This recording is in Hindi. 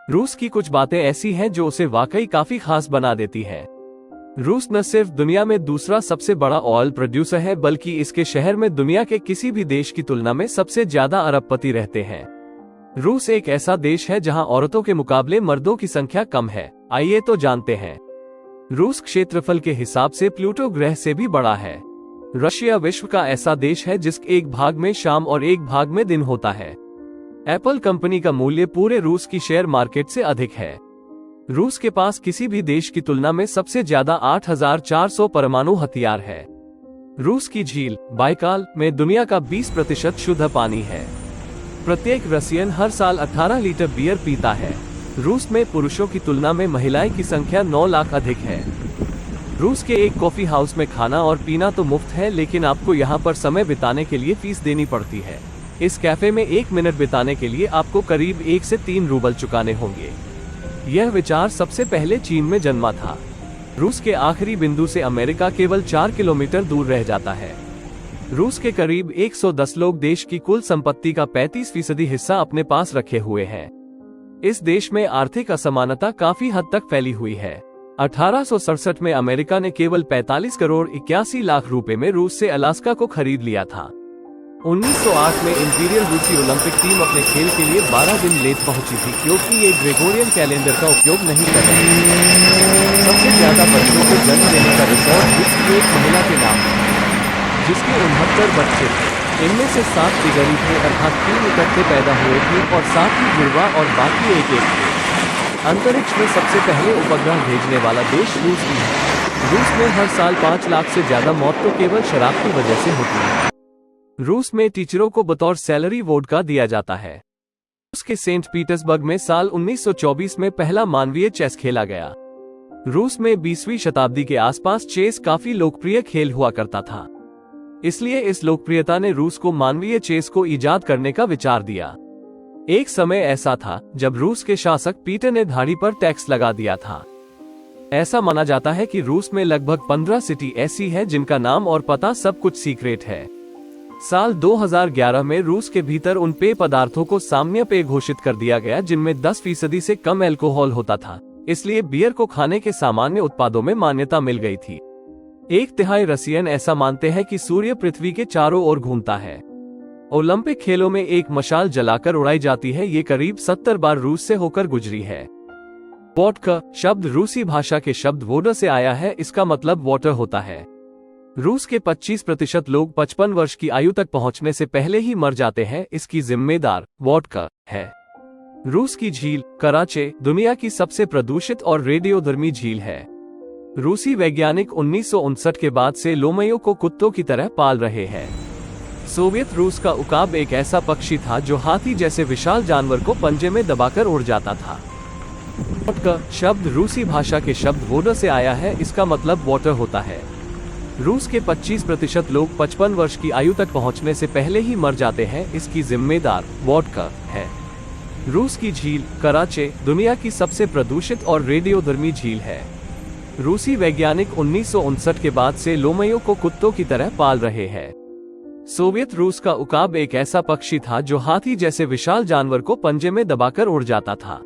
रूस की कुछ बातें ऐसी हैं जो उसे वाकई काफी खास बना देती हैं। रूस न सिर्फ दुनिया में दूसरा सबसे बड़ा ऑयल प्रोड्यूसर है, बल्कि इसके शहर में दुनिया के किसी भी देश की तुलना में सबसे ज्यादा अरबपति रहते हैं। रूस एक ऐसा देश है जहां औरतों के मुकाबले मर्दों की संख्या कम है। आइए तो जानते हैं। रूस क्षेत्रफल के हिसाब से प्लूटो ग्रह से भी बड़ा है। रशिया विश्व का ऐसा देश है जिसके एक भाग में शाम और एक भाग में दिन होता है। एप्पल कंपनी का मूल्य पूरे रूस की शेयर मार्केट से अधिक है। रूस के पास किसी भी देश की तुलना में सबसे ज्यादा 8,400 परमाणु हथियार है। रूस की झील बाइकाल में दुनिया का 20% शुद्ध पानी है। प्रत्येक रसियन हर साल 18 लीटर बियर पीता है। रूस में पुरुषों की तुलना में महिलाएं की संख्या 9 लाख अधिक है। रूस के एक कॉफी हाउस में खाना और पीना तो मुफ्त है, लेकिन आपको यहाँ पर समय बिताने के लिए फीस देनी पड़ती है। इस कैफे में 1 मिनट बिताने के लिए आपको करीब 1 से 3 रूबल चुकाने होंगे। यह विचार सबसे पहले चीन में जन्मा था। रूस के आखिरी बिंदु से अमेरिका केवल 4 किलोमीटर दूर रह जाता है। रूस के करीब 110 लोग देश की कुल संपत्ति का 35% हिस्सा अपने पास रखे हुए हैं। इस देश में आर्थिक असमानता काफी हद तक फैली हुई है। 1867 में अमेरिका ने केवल 45 करोड़ 81 लाख रुपए में रूस से अलास्का को खरीद लिया था। 1908 में इंपीरियल रूसी ओलंपिक टीम अपने खेल के लिए 12 दिन लेट पहुंची थी, क्योंकि ये ग्रेगोरियन कैलेंडर का उपयोग नहीं कर रही थी। सबसे ज्यादा बच्चों को जन्म देने का रिकॉर्ड विश्व की एक महिला के नाम है, जिसके 69 बच्चे थे। इनमें से 7 गरीब थे, अर्थात 3 इकट्ठे पैदा हुए थे और 7 ही जुड़वा और बाकी एक थे। अंतरिक्ष में सबसे पहले उपग्रह भेजने वाला देश रूस भी है। रूस में हर साल 5 लाख से ज्यादा मौत तो केवल शराब की वजह से होती है। रूस में टीचरों को बतौर सैलरी वोडका दिया जाता है। रूस के सेंट पीटर्सबर्ग में साल 1924 में पहला मानवीय चेस खेला गया। रूस में 20वीं शताब्दी के आसपास चेस काफी लोकप्रिय खेल हुआ करता था, इसलिए इस लोकप्रियता ने रूस को मानवीय चेस को इजाद करने का विचार दिया। एक समय ऐसा था जब रूस के शासक पीटर ने धाड़ी पर टैक्स लगा दिया था। ऐसा माना जाता है कि रूस में लगभग 15 सिटी ऐसी है जिनका नाम और पता सब कुछ सीक्रेट है। साल 2011 में रूस के भीतर उन पेय पदार्थों को सामान्य पेय घोषित कर दिया गया जिनमें 10% से कम अल्कोहल होता था, इसलिए बियर को खाने के सामान्य उत्पादों में मान्यता मिल गई थी। 1/3 रसियन ऐसा मानते हैं कि सूर्य पृथ्वी के चारों ओर घूमता है। ओलंपिक खेलों में एक मशाल जलाकर उड़ाई जाती है, ये करीब 70 बार रूस से होकर गुजरी है। वोडका शब्द रूसी भाषा के शब्द वोडा से आया है, इसका मतलब वाटर होता है। रूस के 25% लोग 55 वर्ष की आयु तक पहुंचने से पहले ही मर जाते हैं, इसकी जिम्मेदार वोडका है। रूस की झील कराचे दुनिया की सबसे प्रदूषित और रेडियोधर्मी झील है। रूसी वैज्ञानिक 1959 के बाद से लोमड़ियों को कुत्तों की तरह पाल रहे हैं। सोवियत रूस का उकाब एक ऐसा पक्षी था जो हाथी जैसे विशाल जानवर को पंजे में दबाकर उड़ जाता था। वोडका शब्द रूसी भाषा के शब्द वोडा से आया है, इसका मतलब वाटर होता है। रूस के 25% लोग 55 वर्ष की आयु तक पहुंचने से पहले ही मर जाते हैं, इसकी जिम्मेदार वोडका है। रूस की झील कराचे दुनिया की सबसे प्रदूषित और रेडियोधर्मी झील है। रूसी वैज्ञानिक 1959 के बाद से लोमड़ियों को कुत्तों की तरह पाल रहे हैं। सोवियत रूस का उकाब एक ऐसा पक्षी था जो हाथी जैसे विशाल जानवर को पंजे में दबाकर उड़ जाता था।